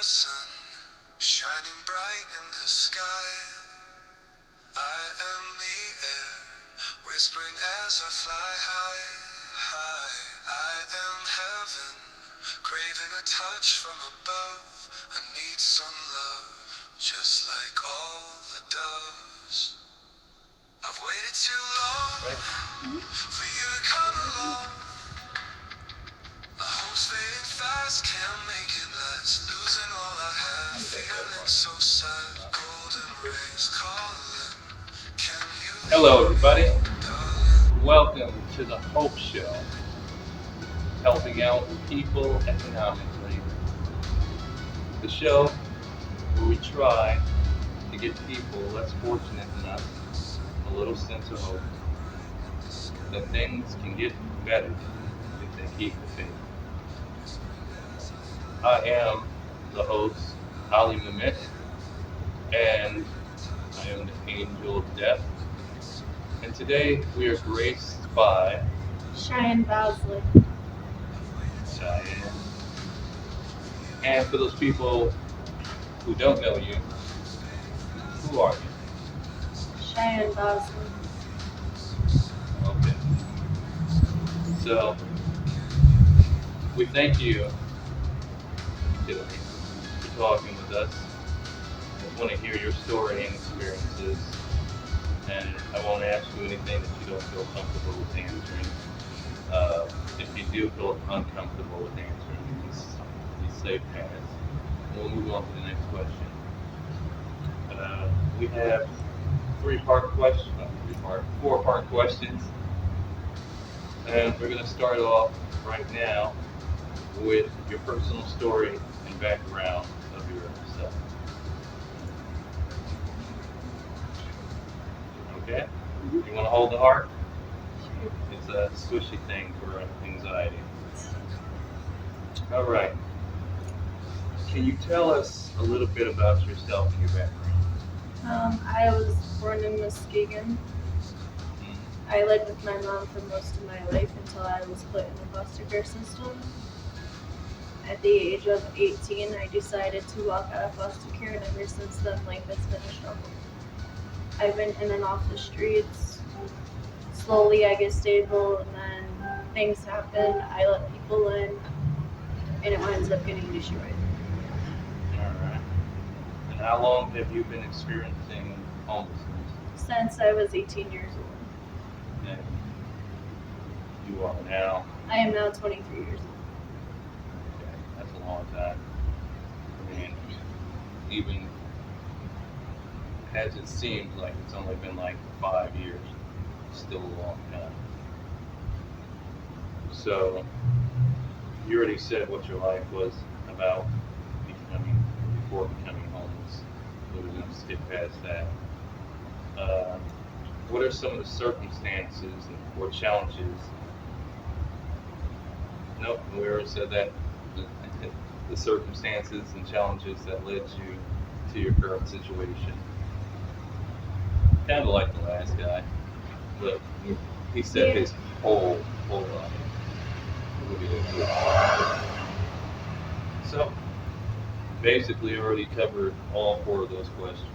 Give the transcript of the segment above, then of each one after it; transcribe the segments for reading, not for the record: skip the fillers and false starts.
sun, shining bright in the sky. I am the air, whispering as I fly high, high. I am heaven, craving a touch from above. I need some love, just like all the doves. I've waited too long for you to come along. My hope's fading fast, can't make it last. Losing all I have, feeling so sad. Golden rays calling. Can you Hello, everybody. hear me, darling? Welcome to the Hope Show, helping out people economically. The show where we try to give people less fortunate than us a little sense of hope that things can get better if they keep the faith. I am the host, Ali MuMiT, and I am the angel of death. And today we are graced by Cheyenne Bosley. Cheyenne. And for those people who don't know you, who are you? Cheyenne Bosley. Okay. So we thank you, Tilly, for talking with us. I want to hear your story and experiences, and I won't ask you anything that you don't feel comfortable with answering. If you do feel uncomfortable with answering, you say pass. We'll move on to the next question. We have four-part questions, and we're going to start off right now with your personal story and background of yourself. Okay? You want to hold the heart? It's a squishy thing for anxiety. All right. Can you tell us a little bit about yourself and your background? I was born in Muskegon. I lived with my mom for most of my life until I was put in the foster care system. At the age of 18, I decided to walk out of foster care, and ever since then, life has been a struggle. I've been in and off the streets. Slowly, I get stable, and then things happen. I let people in, and it winds up getting destroyed. All right. And how long have you been experiencing homelessness? Since I was 18 years old. And you are now. I am now 23 years old. Okay, that's a long time. I mean, even as it seems like it's only been like 5 years, it's still a long time. So, you already said what your life was about before becoming homeless. We're going to skip past that. What are some of the circumstances or challenges? Nope, we already said that. The circumstances and challenges that led you to your current situation. Kind of like the last guy, but he said his whole life. So, basically, already covered all four of those questions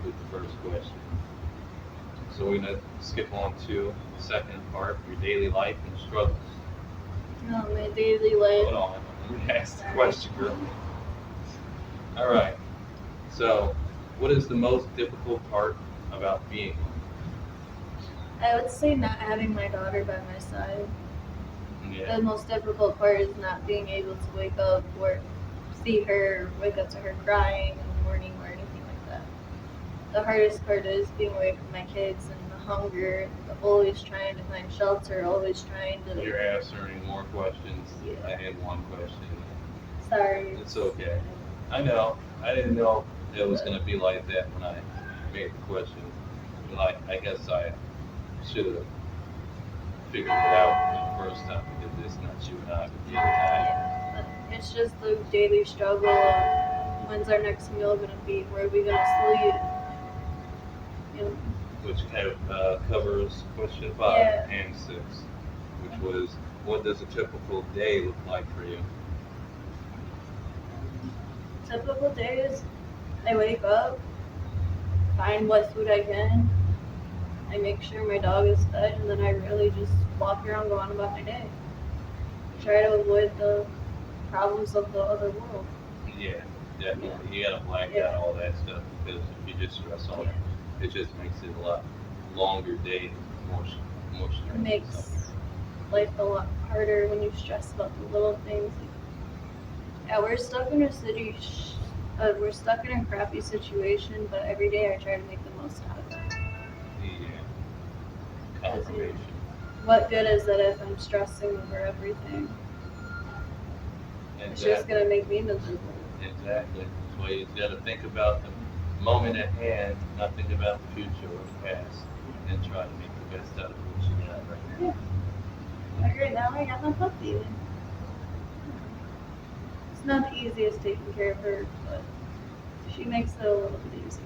with the first question. So we're going to skip on to the second part, your daily life and struggles. My daily life. Hold on, let me ask the question, girl. All right. So, what is the most difficult part about being homeless? I would say not having my daughter by my side. Yeah. The most difficult part is not being able to wake up or see her, wake up to her crying in the morning or anything like that. The hardest part is being away from my kids and the hunger, the always trying to find shelter, always trying to. You're answering more questions. Yeah. I had one question. Sorry. It's okay. I know. I didn't know it was going to be like that when I made the question. But I guess I should have figured it out the first time because it's not you and I, but the other guy. Yeah, but it's just the daily struggle of when's our next meal going to be, where are we going to sleep, you know. Which covers question 5 Yeah. and 6, which was, what does a typical day look like for you? typical days, I wake up, find what food I can, I make sure my dog is fed, and then I really just walk around, go on about my day. Try to avoid the problems of the other world. Yeah, definitely. You gotta blank Yeah. out all that stuff because if you just stress on it, it just makes it a lot longer day, more more It stress. makes life a lot harder when you stress about the little things. Yeah, we're stuck in a city. We're stuck in a crappy situation, but every day I try to make the most out of it. Yeah, 'Cause, confirmation. what good is it if I'm stressing over everything? It's just Exactly. gonna make me miserable. Exactly. That's why you got to think about the moment at hand, not think about the future or the past, and try to make the best out of what you got right Yeah. now. Like right now, I got my puppy. It's not the easiest taking care of her, but she makes it a little bit easier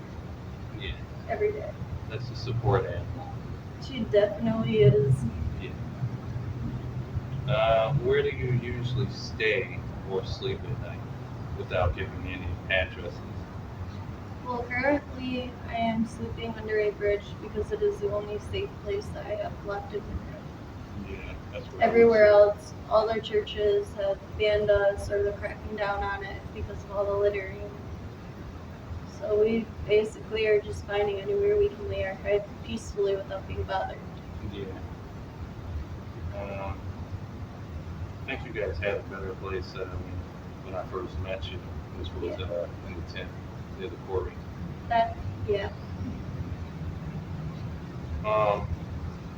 Yeah, every day. that's a support animal. She definitely is. Yeah. Where do you usually stay or sleep at night without giving me any addresses? Well, currently I am sleeping under a bridge because it is the only safe place that I have left in Monroe. Yeah, that's where Everywhere I would else, all their churches have banned us or they're cracking down on it because of all the littering. So we basically are just finding anywhere we can lay our head peacefully without being bothered. say. Yeah. I think you guys had a better place when I first met you. This was in the tent near the quarry. That, yeah. Um,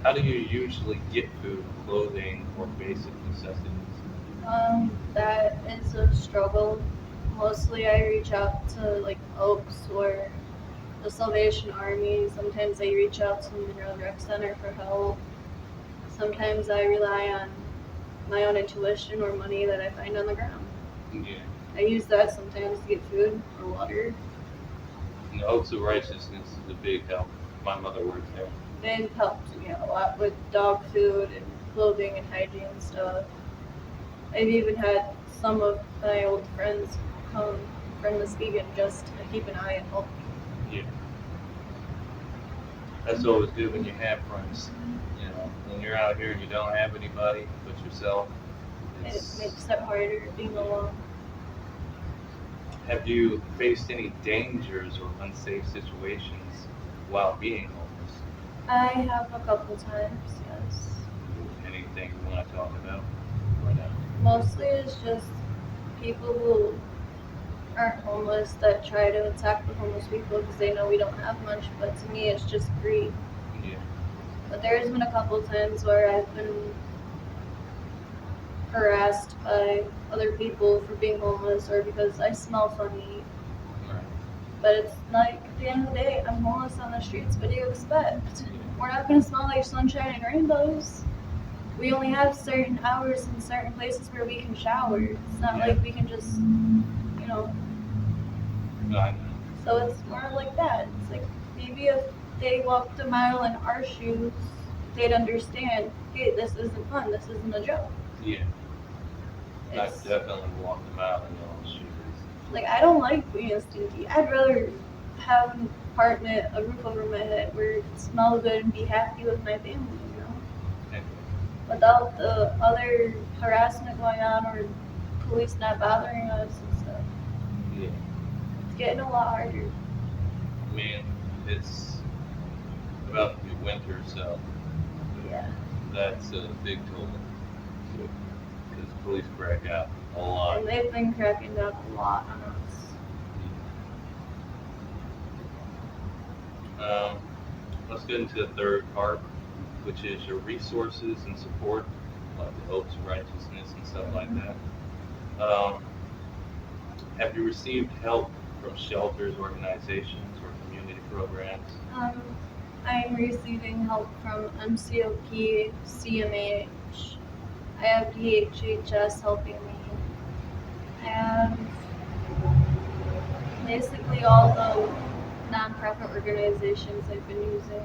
how do you usually get food, clothing, or basic necessities? That is a struggle. Mostly I reach out to like Oaks or the Salvation Army. Sometimes I reach out to the Monroe Rec Center for help. Sometimes I rely on my own intuition or money that I find on the ground. Yeah. I use that sometimes to get food or water. And the Oaks of Righteousness is a big help. My mother works there. They've helped me a lot with dog food and clothing and hygiene stuff. I've even had some of my old friends come from Muskegon just to keep an eye and help me. Yeah. That's always good when you have friends. You know, when you're out here and you don't have anybody but yourself, It it's. makes it harder being alone. Have you faced any dangers or unsafe situations while being homeless? I have a couple times, yes. Anything you want to talk about right now? Mostly it's just people who aren't homeless that try to attack the homeless people because they know we don't have much, but to me it's just greed. Yeah. But there's been a couple times where I've been harassed by other people for being homeless or because I smell funny. Right. But it's like at the end of the day, I'm homeless on the streets. What do you expect? We're not gonna smell like sunshine and rainbows. We only have certain hours in certain places where we can shower. It's not like we can just, you know. I know. So it's more like that. It's like maybe if they walked a mile in our shoes, they'd understand. Hey, this isn't fun. This isn't a joke. Yeah. I've It's definitely walked a mile in your own shoes. like I don't like being stinky. I'd rather have an apartment, a roof over my head, where it smell good and be happy with my family. You know. Okay. Without the other harassment going on or police not bothering us and stuff. Yeah. It's getting a lot harder. I mean, it's about to be winter, so Yeah. that's a big toll. Because police crack out a lot. And they've been cracking down a lot on us. Let's get into the third part, which is your resources and support, like the hopes of righteousness and stuff like that. Have you received help from shelters, organizations, or community programs? Um, I'm receiving help from MCOP, CMH. I have DHHS helping me. I have basically all the nonprofit organizations I've been using.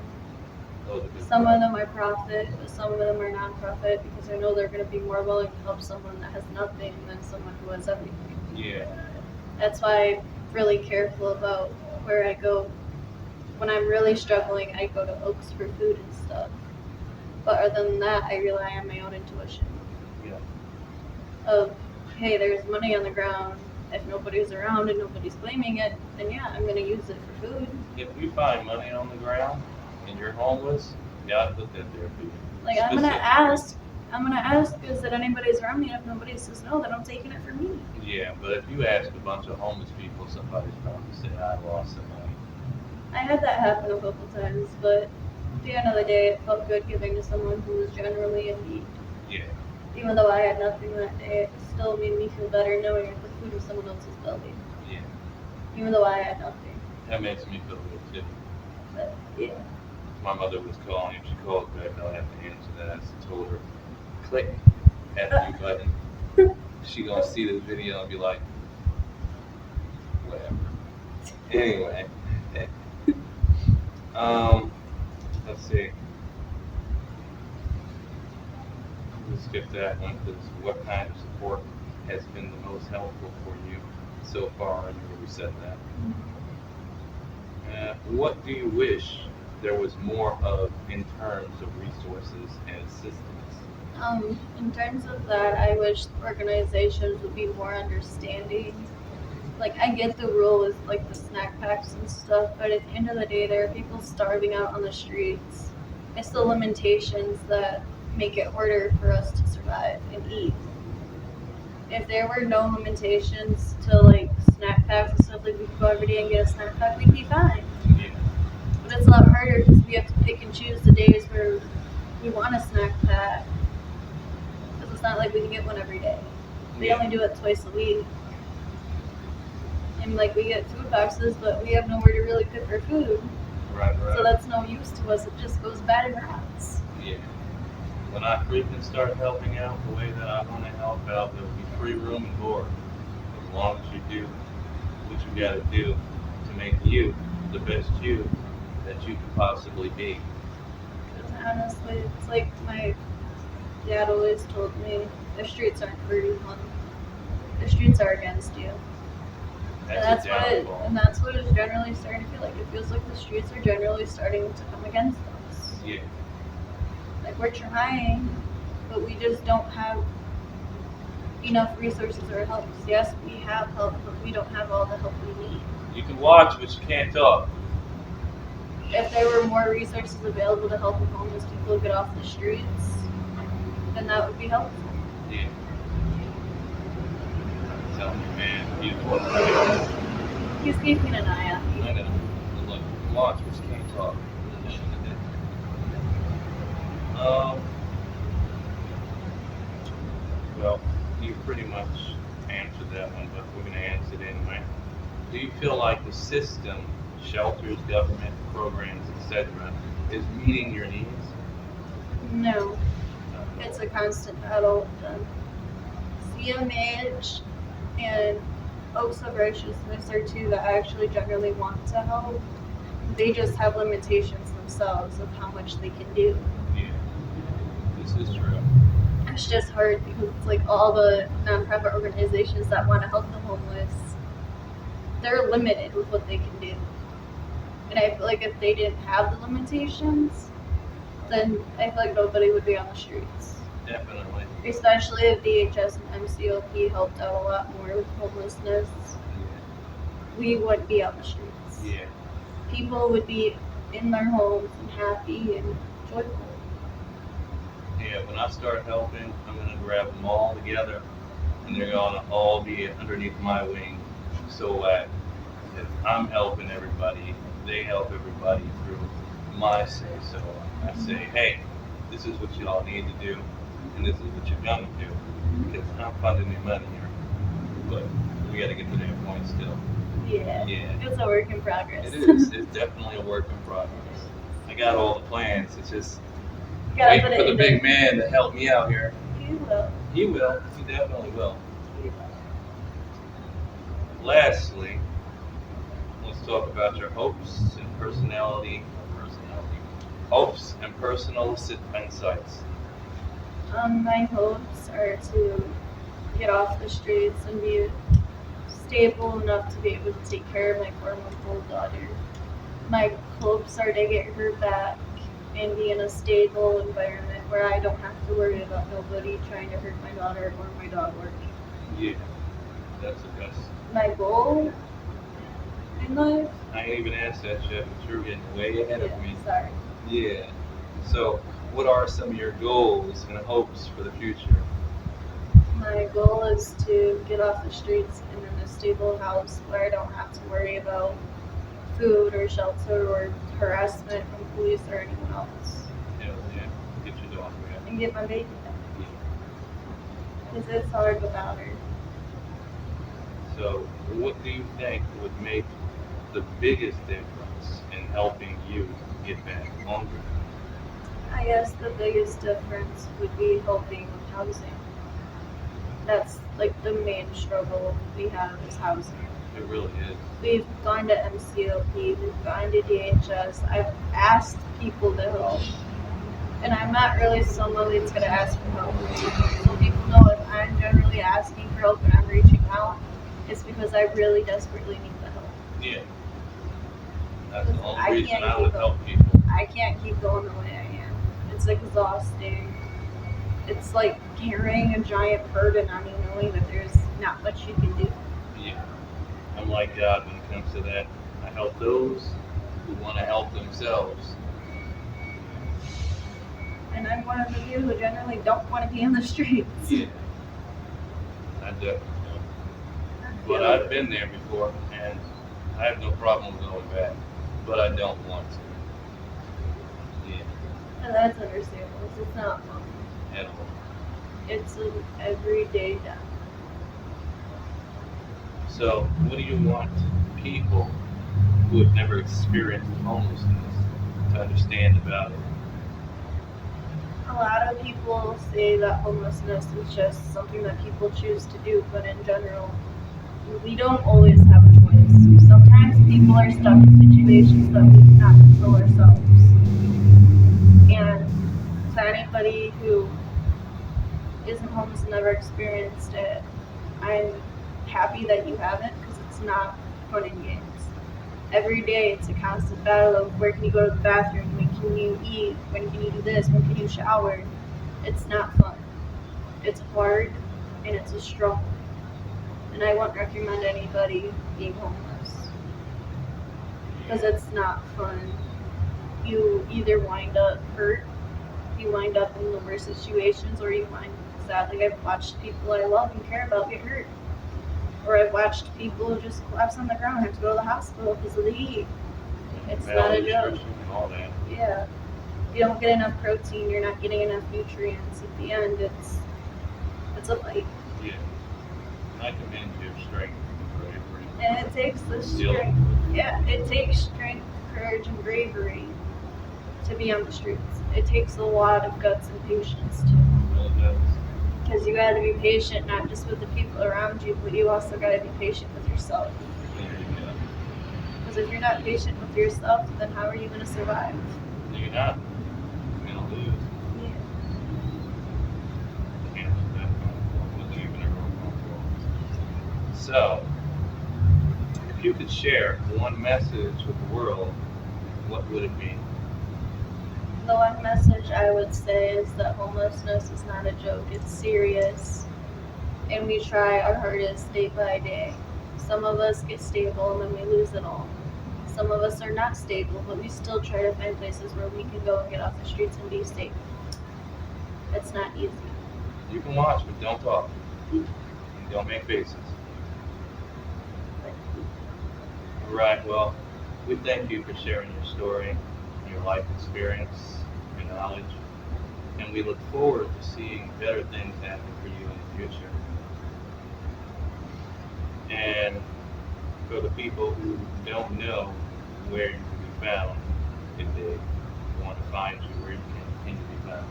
Those are good Some of programs. them are profit, but some of them are nonprofit because I know they're going to be more willing to help someone that has nothing than someone who has everything. Yeah. That's why I'm really careful about where I go. When I'm really struggling, I go to Oaks for food and stuff. But other than that, I rely on my own intuition. Yeah. Of, hey, there's money on the ground. If nobody's around and nobody's claiming it, then yeah, I'm gonna use it for food. If you find money on the ground and you're homeless, you gotta put that there for you. Like I'm gonna ask. Is that anybody's around me? And if nobody says no, then I'm taking it for me. Yeah, but if you ask a bunch of homeless people, somebody's probably say, I lost some money. I had that happen a couple times, but at the end of the day, it felt good giving to someone who was generally in need. Yeah. Even though I had nothing that day, it still made me feel better knowing I put food in someone else's belly. Yeah. Even though I had nothing. That makes me feel good too. But yeah. My mother was calling. If she calls back, I'll have to answer that. I told her, click that mute button. She gonna see this video and be like, whatever. Anyway, let's see. We'll skip that one because what kind of support has been the most helpful for you so far? And you already said that. What do you wish there was more of in terms of resources and assistance? In terms of that, I wish organizations would be more understanding. Like, I get the rule with like the snack packs and stuff, but at the end of the day, there are people starving out on the streets. It's the limitations that make it harder for us to survive and eat. If there were no limitations to like snack packs and stuff, like we could go every day and get a snack pack, we'd be fine. Yeah. But it's a lot harder because we have to pick and choose the days where we want a snack pack. Because it's not like we can get one every day. They only do it twice a week. And like we get food boxes, but we have nowhere to really cook our food. Right. So that's no use to us. It just goes bad and rots. Yeah. When I freaking start helping out the way that I want to help out, there'll be free room and board. As long as you do what you got to do to make you the best you that you could possibly be. And honestly, it's like my dad always told me, the streets aren't for you, hon. The streets are against you. That's And that's what it's generally starting to feel like. It feels like the streets are generally starting to come against us. Yeah. Like we're trying, but we just don't have enough resources or help. Yes, we have help, but we don't have all the help we need. You can watch, but you can't talk. If there were more resources available to help the homeless people get off the streets, then that would be helpful. Yeah. I'm telling you, man, beautiful. He's keeping an eye on me. I know. Look, watch, but you can't talk. Well, you pretty much answered that one, but we're going to answer it anyway. Do you feel like the system, shelters, government, programs, etc., is meeting your needs? No. It's a constant battle with them. CMH and Oaks of Righteousness are two that actually generally want to help. They just have limitations themselves of how much they can do. Yeah, this is true. It's just hard because it's like all the nonprofit organizations that want to help the homeless, they're limited with what they can do. And I feel like if they didn't have the limitations, then I feel like nobody would be on the streets. Definitely. Especially if DHS and MCOP helped out a lot more with homelessness, we wouldn't be on the streets. Yeah. People would be in their homes and happy and joyful. Yeah, when I start helping, I'm going to grab them all together, and they're going to all be underneath my wing. So if I'm helping everybody, they help everybody through my say. So I say, hey, this is what you all need to do, and this is what you're going to do. Because I'm funding your money here. But we got to get to that point still. Yeah. Yeah. It's a work in progress. It is. It's definitely a work in progress. I got all the plans. It's just waiting for the big man to help me out here. He will. He will. He definitely will. Lastly, let's talk about your hopes and hopes and personal insights. My hopes are to get off the streets and be stable enough to be able to take care of my 4-month-old daughter. My hopes are to get her back and be in a stable environment where I don't have to worry about nobody trying to hurt my daughter or my dog or me. Yeah, that's the best. My goal in life? I ain't even asked that yet, but you're getting way ahead of me. Sorry. Yeah. So, what are some of your goals and hopes for the future? My goal is to get off the streets and in a stable house where I don't have to worry about food or shelter or harassment from police or anyone else. Hell yeah. Get your daughter back. And get my baby back. Because it's hard without her. So, what do you think would make the biggest difference in helping you get back hungry? I guess the biggest difference would be helping with housing. That's like the main struggle we have is housing. It really is. We've gone to MCOP, we've gone to DHS. I've asked people to help. And I'm not really someone that's going to ask for help. So people know if I'm generally asking for help and I'm reaching out, it's because I really desperately need the help. Yeah. That's the I only reason can't I would keep help people. I can't keep going the way I am. It's exhausting. It's like carrying a giant burden on you knowing that there's not much you can do. Yeah. I'm like God when it comes to that. I help those who want to help themselves. And I'm one of the few who generally don't want to be in the streets. Yeah. I definitely don't. But I've been there before, and I have no problem going back. But I don't want to. Yeah. And that's understandable. It's not fun. At all. It's an everyday death. So, what do you want people who have never experienced homelessness to understand about it? A lot of people say that homelessness is just something that people choose to do, but in general, we don't always have a choice. Sometimes people are stuck in situations that we cannot control ourselves. And to anybody who isn't homeless and never experienced it, I'm happy that you haven't, because it's not fun and games. Every day it's a constant battle of where can you go to the bathroom, when can you eat, when can you do this, when can you shower. It's not fun. It's hard and it's a struggle. And I won't recommend anybody being homeless because it's not fun. You either wind up hurt, you wind up in the worst situations, or you wind sadly I've watched people I love and care about get hurt. Or I've watched people just collapse on the ground and have to go to the hospital because of the heat. It's not a joke. And all that. Yeah. If you don't get enough protein, you're not getting enough nutrients. At the end, it's a fight. Yeah. And I commend your strength and bravery. And it takes the strength. Yeah, it takes strength, courage, and bravery to be on the streets. It takes a lot of guts and patience too. It really does. Because you gotta be patient not just with the people around you, but you also gotta be patient with yourself. There you go. Because if you're not patient with yourself, then how are you gonna survive? No, you're not. You're gonna lose. Yeah. Can't let that go. Wasn't even a real phone call. So, if you could share one message with the world, what would it be? The one message I would say is that homelessness is not a joke, it's serious. And we try our hardest day by day. Some of us get stable and then we lose it all. Some of us are not stable, but we still try to find places where we can go and get off the streets and be safe. It's not easy. You can watch, but don't talk. And don't make faces. All right, well, we thank you for sharing your story, your life experience, your knowledge, and we look forward to seeing better things happen for you in the future. And for the people who don't know where you can be found, if they want to find you, where you can be found.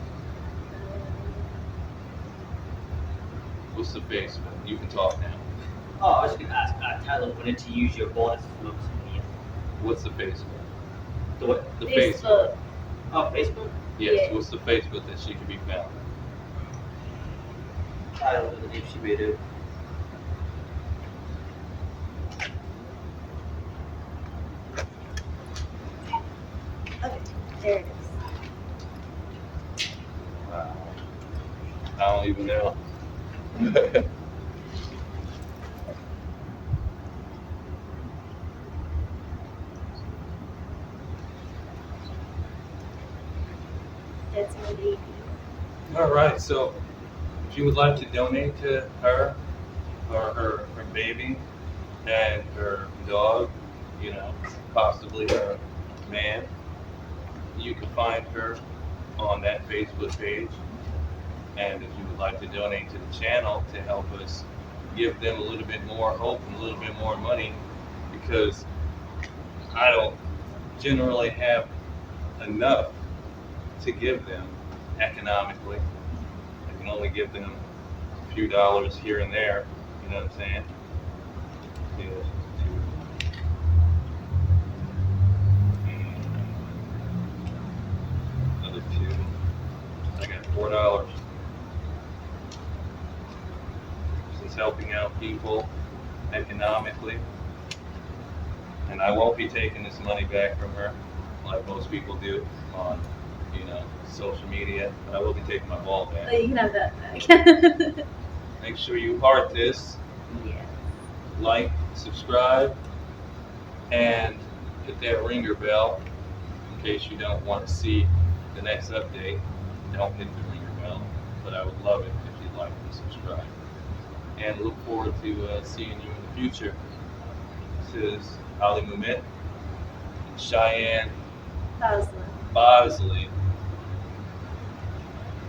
What's the Facebook? You can talk now. Oh, I was going to ask, Tyler wanted to use your bonus for me. What's the Facebook? The what? The Facebook. Oh, Facebook? Yes, Yeah. what's the Facebook that she can be found? I don't know the name she made it. There it is. Wow. I don't even know. That's my baby. All right, so if you would like to donate to her or her baby and her dog, you know, possibly her man, you can find her on that Facebook page. And if you would like to donate to the channel to help us give them a little bit more hope and a little bit more money, because I don't generally have enough to give them economically. I can only give them a few dollars here and there, you know what I'm saying? Yeah, another two. I got $4. She's helping out people economically. And I won't be taking this money back from her like most people do on, you know, social media. But I will be taking my ball Oh, back. you can have that back. Make sure you heart this, Yeah. like, subscribe, and hit that ringer bell in case you don't want to see the next update. Don't hit the ringer bell, but I would love it if you'd like to subscribe. And look forward to seeing you in the future. This is Ali MuMiT and Cheyenne Bosley.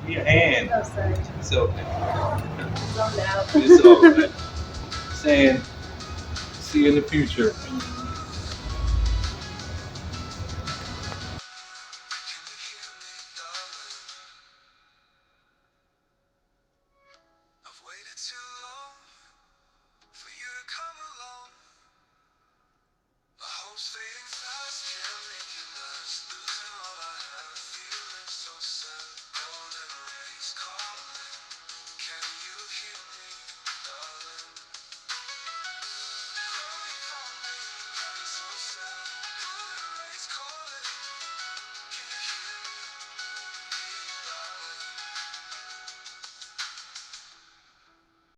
Your hand. Oh, sorry. It's okay. Zoned out. It's all right. Saying, see you in the future. Thank you.